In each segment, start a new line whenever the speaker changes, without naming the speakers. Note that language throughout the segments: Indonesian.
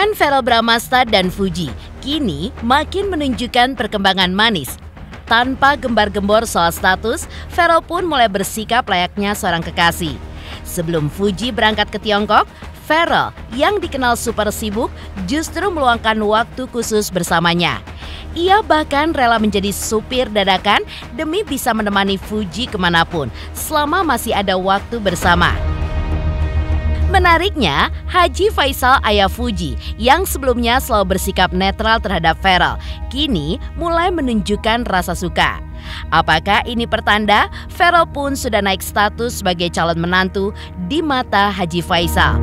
Hubungan Verrell Bramasta dan Fuji kini makin menunjukkan perkembangan manis. Tanpa gembar-gembor soal status, Verrell pun mulai bersikap layaknya seorang kekasih. Sebelum Fuji berangkat ke Tiongkok, Verrell yang dikenal super sibuk justru meluangkan waktu khusus bersamanya. Ia bahkan rela menjadi supir dadakan demi bisa menemani Fuji kemanapun selama masih ada waktu bersama. Menariknya, Haji Faisal ayah Fuji yang sebelumnya selalu bersikap netral terhadap Verrell, kini mulai menunjukkan rasa suka. Apakah ini pertanda Verrell pun sudah naik status sebagai calon menantu di mata Haji Faisal?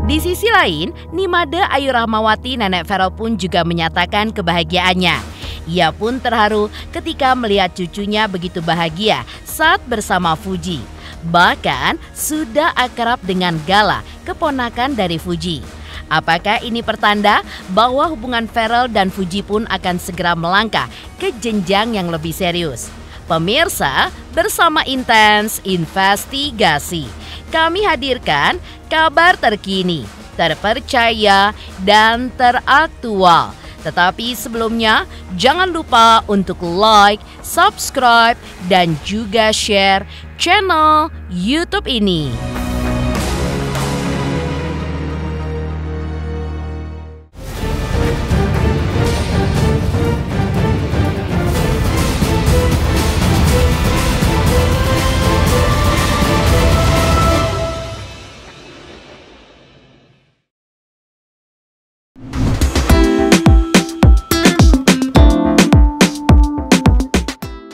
Di sisi lain, Nimade Ayu Rahmawati nenek Verrell pun juga menyatakan kebahagiaannya. Ia pun terharu ketika melihat cucunya begitu bahagia saat bersama Fuji. Bahkan sudah akrab dengan Gala, keponakan dari Fuji. Apakah ini pertanda bahwa hubungan Verrell dan Fuji pun akan segera melangkah ke jenjang yang lebih serius? Pemirsa, bersama Intens Investigasi, kami hadirkan kabar terkini, terpercaya, dan teraktual. Tetapi sebelumnya, jangan lupa untuk like, subscribe, dan juga share channel YouTube ini.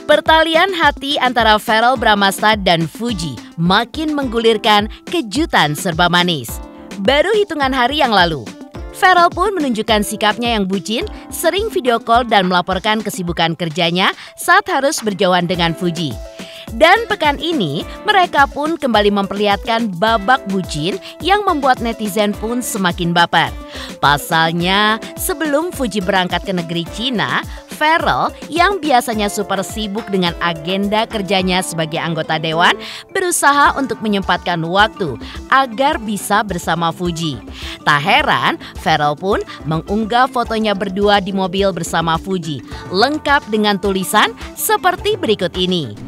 Pertalian hati antara Verrell Bramasta dan Fuji makin menggulirkan kejutan serba manis. Baru hitungan hari yang lalu, Verrell pun menunjukkan sikapnya yang bucin, sering video call dan melaporkan kesibukan kerjanya saat harus berjauhan dengan Fuji. Dan pekan ini, mereka pun kembali memperlihatkan babak bucin yang membuat netizen pun semakin baper. Pasalnya, sebelum Fuji berangkat ke negeri Cina, Verrell yang biasanya super sibuk dengan agenda kerjanya sebagai anggota dewan berusaha untuk menyempatkan waktu agar bisa bersama Fuji. Tak heran, Verrell pun mengunggah fotonya berdua di mobil bersama Fuji, lengkap dengan tulisan seperti berikut ini.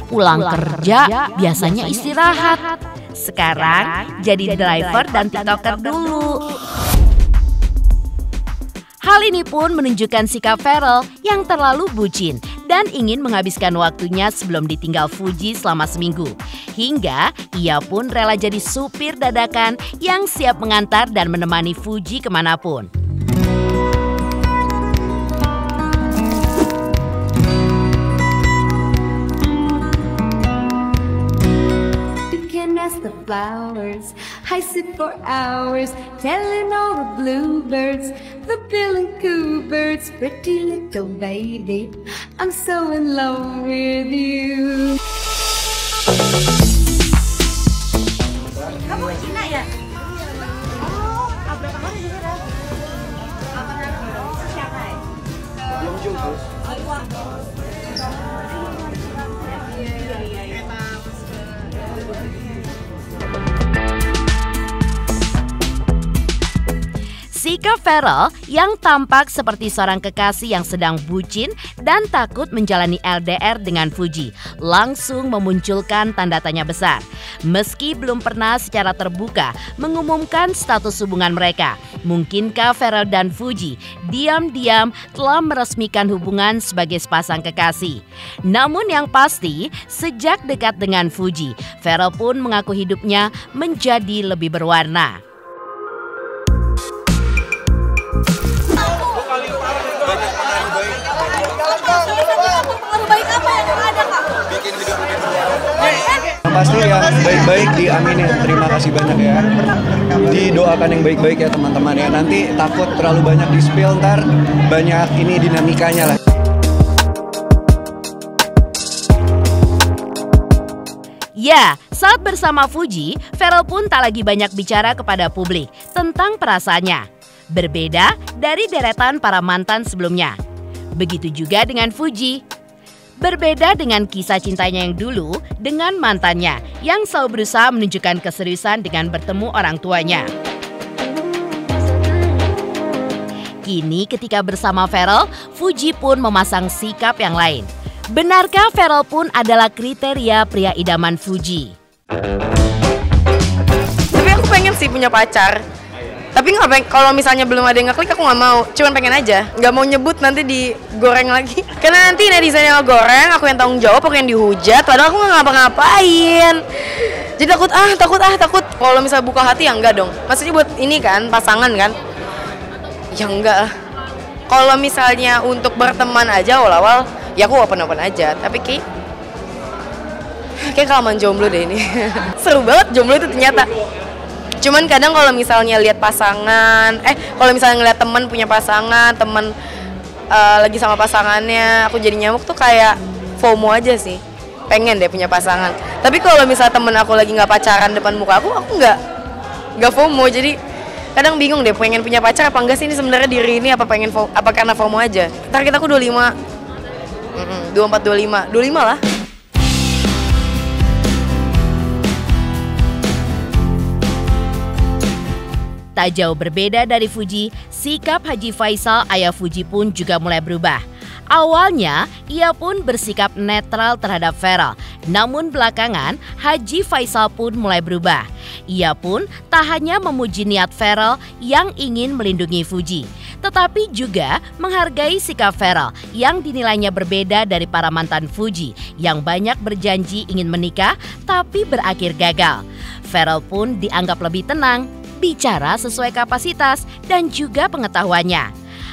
Pulang kerja biasanya istirahat, sekarang jadi driver dan TikToker dulu. Hal ini pun menunjukkan sikap Verrell yang terlalu bucin dan ingin menghabiskan waktunya sebelum ditinggal Fuji selama seminggu. Hingga ia pun rela jadi supir dadakan yang siap mengantar dan menemani Fuji kemanapun.
The flowers, I sit for hours telling all the bluebirds, the bill and coo birds, pretty little baby, I'm so in love with you.
Kamu Cina ya? Oh, berapa kali juga? Siapa ya? Belum juga.
Sikap Verrell yang tampak seperti seorang kekasih yang sedang bucin dan takut menjalani LDR dengan Fuji langsung memunculkan tanda tanya besar. Meski belum pernah secara terbuka mengumumkan status hubungan mereka, mungkinkah Verrell dan Fuji diam-diam telah meresmikan hubungan sebagai sepasang kekasih? Namun yang pasti, sejak dekat dengan Fuji, Verrell pun mengaku hidupnya menjadi lebih berwarna.
Pasti yang baik-baik diaminin, terima kasih banyak ya. Didoakan yang baik-baik ya teman-teman ya. Nanti takut terlalu banyak di-spill, ntar banyak ini dinamikanya lah.
Ya, saat bersama Fuji, Verrell pun tak lagi banyak bicara kepada publik tentang perasaannya. Berbeda dari deretan para mantan sebelumnya. Begitu juga dengan Fuji. Berbeda dengan kisah cintanya yang dulu dengan mantannya yang selalu berusaha menunjukkan keseriusan dengan bertemu orang tuanya. Kini ketika bersama Feral, Fuji pun memasang sikap yang lain. Benarkah Feral pun adalah kriteria pria idaman Fuji?
Tapi aku pengen sih punya pacar. Tapi kalau misalnya belum ada yang ngeklik aku nggak mau. Cuman pengen aja. Nggak mau nyebut nanti digoreng lagi. Karena nanti netizen yang goreng, aku yang tanggung jawab, aku yang dihujat. Padahal aku nggak ngapa-ngapain. Jadi takut. Kalau misalnya buka hati ya enggak dong. Maksudnya buat ini kan pasangan kan? Ya enggak lah. Kalau misalnya untuk berteman aja awal-awal, ya aku open aja. Tapi kayak kelamaan jomblo deh ini. Seru banget jomblo itu ternyata. Cuman kadang kalau misalnya lihat pasangan, kalau misalnya ngeliat teman punya pasangan, teman lagi sama pasangannya, aku jadi nyamuk tuh kayak FOMO aja sih. Pengen deh punya pasangan. Tapi kalau misalnya temen aku lagi nggak pacaran depan muka aku nggak FOMO. Jadi kadang bingung deh pengen punya pacar apa enggak sih ini sebenarnya diri ini apa karena FOMO aja. Target aku 25, 24, 25 lah.
Tak jauh berbeda dari Fuji, sikap Haji Faisal ayah Fuji pun juga mulai berubah. Awalnya, ia pun bersikap netral terhadap Feral. Namun belakangan, Haji Faisal pun mulai berubah. Ia pun tak hanya memuji niat Feral yang ingin melindungi Fuji, tetapi juga menghargai sikap Feral yang dinilainya berbeda dari para mantan Fuji yang banyak berjanji ingin menikah tapi berakhir gagal. Feral pun dianggap lebih tenang, bicara sesuai kapasitas dan juga pengetahuannya.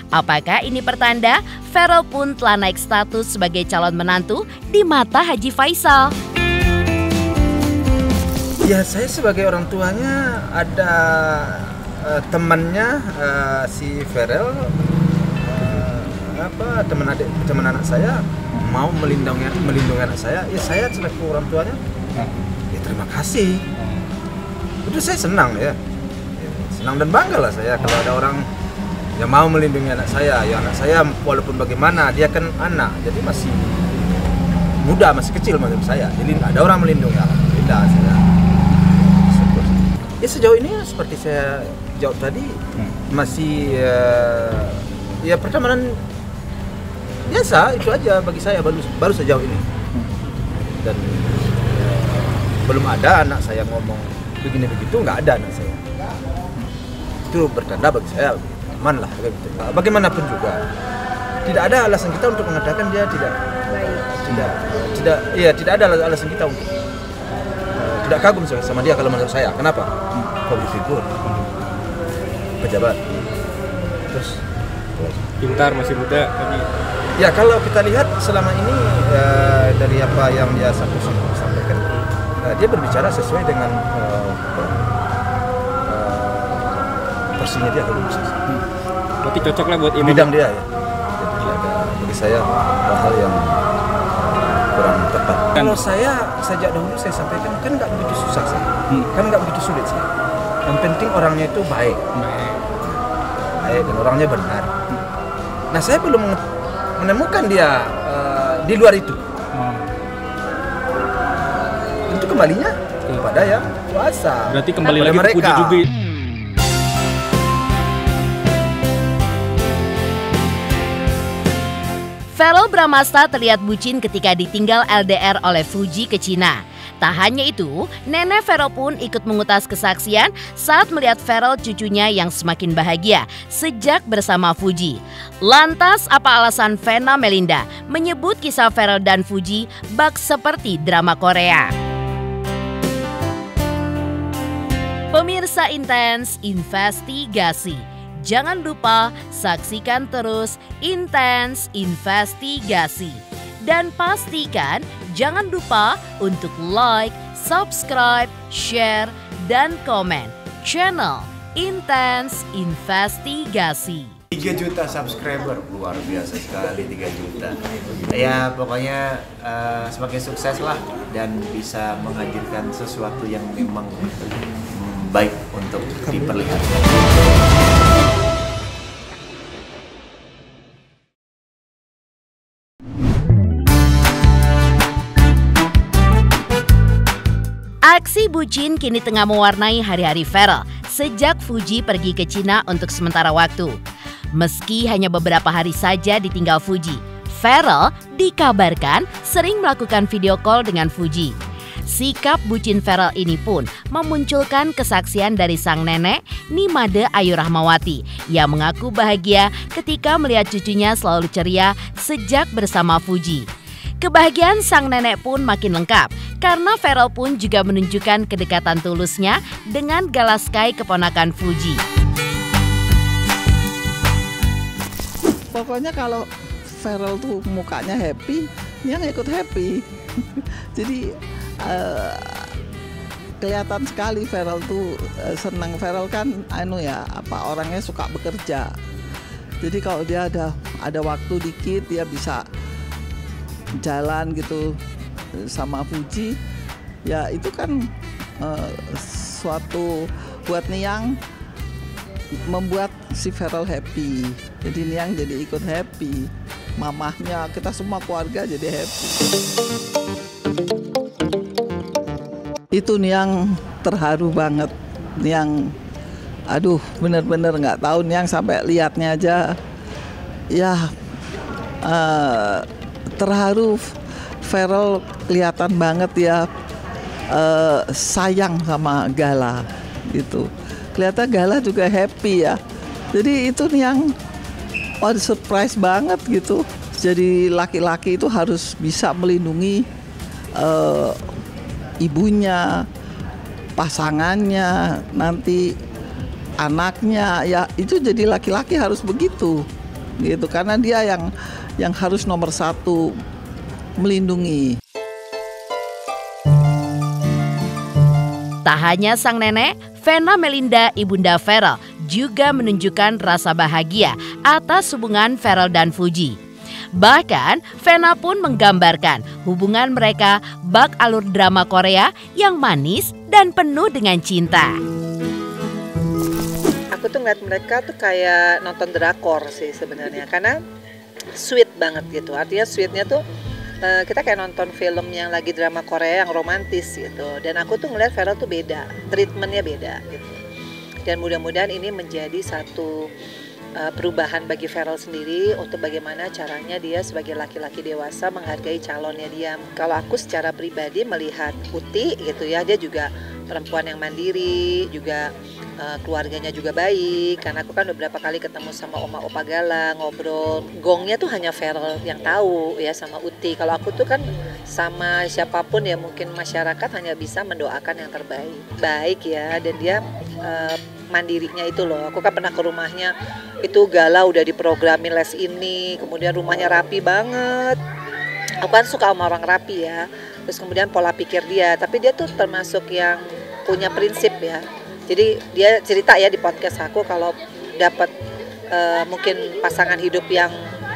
Apakah ini pertanda Feral pun telah naik status sebagai calon menantu di mata Haji Faisal?
Ya, saya sebagai orang tuanya ada temannya si Feral, teman anak saya mau melindungi anak saya. Ya saya sebagai orang tuanya, ya terima kasih. Itu saya senang ya. Senang dan bangga lah saya kalau ada orang yang mau melindungi anak saya. Ya anak saya walaupun bagaimana dia kan anak, jadi masih muda, masih kecil macam saya. Jadi ada orang melindungi, alhamdulillah saya. Ya sejauh ini seperti saya jawab tadi masih ya pertemanan biasa itu aja bagi saya baru sejauh ini. Dan belum ada anak saya ngomong begini begitu, nggak ada anak saya. Itu bertanda bagi saya aman lah gitu. Bagaimanapun juga tidak ada alasan kita untuk mengatakan dia tidak ada alasan kita untuk tidak kagum sama dia kalau menurut saya. Kenapa? Public figure, pejabat, terus
pintar, masih muda lagi.
Ya kalau kita lihat selama ini dari apa yang dia sampaikan, dia berbicara sesuai dengan porsinya dia kalau bisa.
Berarti cocok lah buat
bidang dia ya. Jadi ada bagi saya hal yang kurang tepat. Kalau saya sejak dahulu saya sampaikan kan nggak begitu susah sih, kan nggak begitu sulit sih. Yang penting orangnya itu baik dan orangnya benar. Nah saya belum menemukan dia di luar itu. Tentu kembalinya kepada yang kuasa.
Berarti kembali lagi
mereka.
Fuji juga.
Feral Bramasta terlihat bucin ketika ditinggal LDR oleh Fuji ke Cina. Tak hanya itu, nenek Feral pun ikut mengutas kesaksian saat melihat Feral cucunya yang semakin bahagia sejak bersama Fuji. Lantas apa alasan Vena Melinda menyebut kisah Feral dan Fuji bak seperti drama Korea? Pemirsa Intens Investigasi, jangan lupa saksikan terus Intens Investigasi. Dan pastikan jangan lupa untuk like, subscribe, share, dan komen channel Intens Investigasi.
3 juta subscriber, luar biasa sekali 3 juta. Ya pokoknya semakin sukses lah dan bisa menghadirkan sesuatu yang memang baik untuk diperlihatkan.
Aksi bucin kini tengah mewarnai hari-hari Feral sejak Fuji pergi ke Cina untuk sementara waktu. Meski hanya beberapa hari saja ditinggal Fuji, Pharrell dikabarkan sering melakukan video call dengan Fuji. Sikap bucin Pharrell ini pun memunculkan kesaksian dari sang nenek Nimade Ayu Rahmawati yang mengaku bahagia ketika melihat cucunya selalu ceria sejak bersama Fuji. Kebahagiaan sang nenek pun makin lengkap karena Pharrell pun juga menunjukkan kedekatan tulusnya dengan Galaskai keponakan Fuji.
Pokoknya kalau Pharrell tuh mukanya happy, dia ikut happy. Jadi kelihatan sekali Pharrell tuh senang. Pharrell kan orangnya suka bekerja. Jadi kalau dia ada waktu dikit, dia bisa jalan gitu sama Fuji. Ya itu kan suatu buat Niang membuat si Pharrell happy. Jadi Niang jadi ikut happy. Mamahnya, kita semua keluarga jadi happy. Itu Niang terharu banget. Niang, bener-bener nggak tahu. Niang sampai liatnya aja, ya terharu. Pharrell kelihatan banget ya sayang sama Gala gitu. Kelihatan Gala juga happy ya. Jadi itu Niang surprise banget gitu. Jadi laki-laki itu harus bisa melindungi ibunya, pasangannya, nanti anaknya. Ya itu jadi laki-laki harus begitu gitu, karena dia yang harus nomor satu melindungi.
Tak hanya sang nenek, Vena Melinda, ibunda Pharrell, juga menunjukkan rasa bahagia atas hubungan Pharrell dan Fuji. Bahkan, Vena pun menggambarkan hubungan mereka bak alur drama Korea yang manis dan penuh dengan cinta.
Aku tuh ngeliat mereka tuh kayak nonton drakor sih sebenarnya, karena sweet banget gitu. Artinya sweetnya tuh kita kayak nonton film yang lagi drama Korea yang romantis gitu. Dan aku tuh ngeliat Pharrell tuh beda, treatmentnya beda gitu. Dan mudah-mudahan ini menjadi satu perubahan bagi Pharrell sendiri untuk bagaimana caranya dia sebagai laki-laki dewasa menghargai calonnya dia. Kalau aku secara pribadi melihat Uti gitu ya, dia juga perempuan yang mandiri, juga keluarganya juga baik. Karena aku kan beberapa kali ketemu sama Oma Opa Gala, ngobrol. Gongnya tuh hanya Pharrell yang tahu ya sama Uti. Kalau aku tuh kan sama siapapun ya mungkin masyarakat hanya bisa mendoakan yang terbaik. Baik ya, dan dia mandirinya itu loh. Aku kan pernah ke rumahnya, itu Gala udah diprogramin les ini, kemudian rumahnya rapi banget. Aku kan suka sama orang rapi ya. Terus kemudian pola pikir dia, tapi dia tuh termasuk yang punya prinsip ya. Jadi dia cerita ya di podcast aku kalau dapat mungkin pasangan hidup yang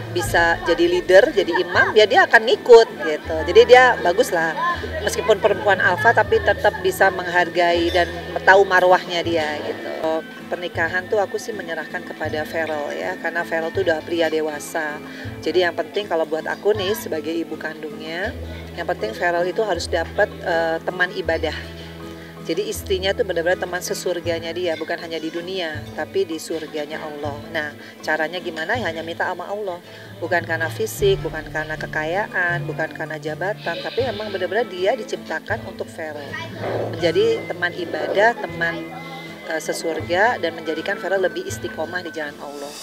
bisa jadi leader, jadi imam, dia akan ngikut gitu. Jadi dia bagus lah, meskipun perempuan alfa tapi tetap bisa menghargai dan tahu marwahnya dia gitu. Pernikahan tuh aku sih menyerahkan kepada Pharrell ya, karena Pharrell tuh udah pria dewasa. Jadi yang penting kalau buat aku nih sebagai ibu kandungnya, yang penting Pharrell itu harus dapat teman ibadah. Jadi istrinya tuh benar-benar teman sesurganya dia, bukan hanya di dunia, tapi di surganya Allah. Nah, caranya gimana? Ya hanya minta sama Allah. Bukan karena fisik, bukan karena kekayaan, bukan karena jabatan, tapi memang benar-benar dia diciptakan untuk Pharrell. Menjadi teman ibadah, teman sesurga, dan menjadikan Pharrell lebih istiqomah di jalan Allah.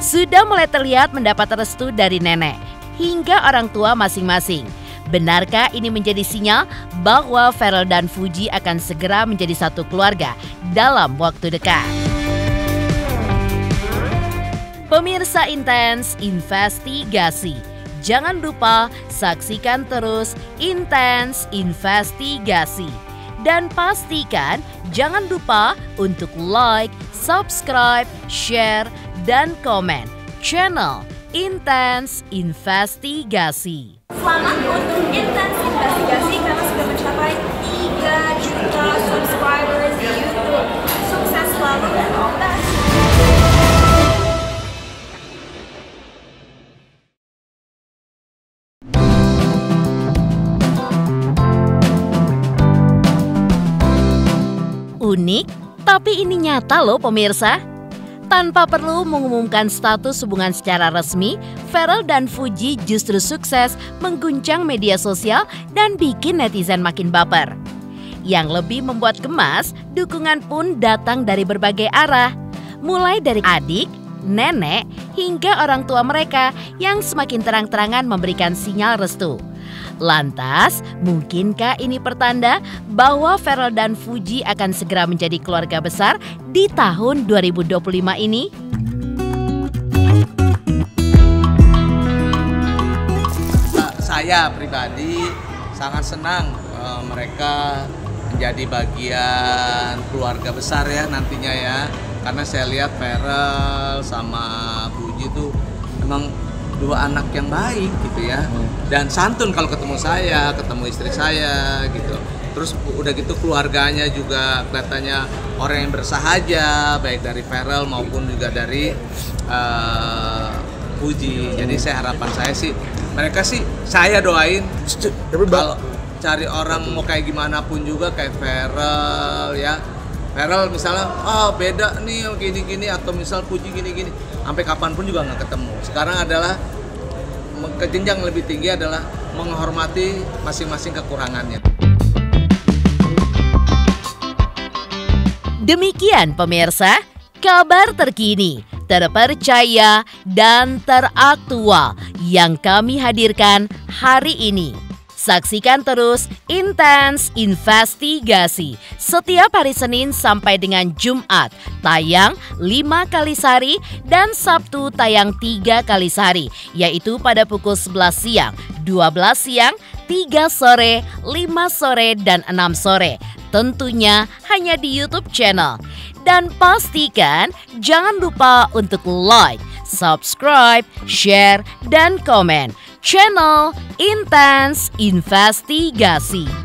Sudah mulai terlihat mendapat restu dari nenek hingga orang tua masing-masing. Benarkah ini menjadi sinyal bahwa Pharrell dan Fuji akan segera menjadi satu keluarga dalam waktu dekat? Pemirsa Intens Investigasi, jangan lupa saksikan terus Intens Investigasi. Dan pastikan jangan lupa untuk like, subscribe, share, dan komen channel Intens Investigasi.
Selamat untuk Intens Investigasi karena sudah mencapai 3 juta subscribers di YouTube. Sukses selalu dan all the best.
Unik, Tapi ini nyata loh pemirsa. Tanpa perlu mengumumkan status hubungan secara resmi, Pharrell dan Fuji justru sukses mengguncang media sosial dan bikin netizen makin baper. Yang lebih membuat gemas, dukungan pun datang dari berbagai arah. Mulai dari adik, nenek, hingga orang tua mereka yang semakin terang-terangan memberikan sinyal restu. Lantas, mungkinkah ini pertanda bahwa Pharrell dan Fuji akan segera menjadi keluarga besar di tahun 2025 ini?
Saya pribadi sangat senang mereka menjadi bagian keluarga besar ya nantinya ya. Karena saya lihat Pharrell sama Fuji itu memang dua anak yang baik gitu ya, dan santun kalau ketemu saya, ketemu istri saya gitu. Terus udah gitu keluarganya juga kelihatannya orang yang bersahaja, baik dari Pharrell maupun juga dari Fuji. Jadi harapan saya sih, mereka sih saya doain kalau cari orang mau kayak gimana pun juga kayak Pharrell ya. Pharrell misalnya, beda nih gini-gini, atau misal Fuji gini-gini, sampai kapanpun juga nggak ketemu. Sekarang adalah ke jenjang lebih tinggi adalah menghormati masing-masing kekurangannya.
Demikian pemirsa, kabar terkini, terpercaya, dan teraktual yang kami hadirkan hari ini. Saksikan terus Intens Investigasi setiap hari Senin sampai dengan Jumat tayang 5 kali sehari dan Sabtu tayang 3 kali sehari, yaitu pada pukul 11 siang, 12 siang, 3 sore, 5 sore, dan 6 sore. Tentunya hanya di YouTube channel. Dan pastikan jangan lupa untuk like, subscribe, share, dan komen channel Intens Investigasi.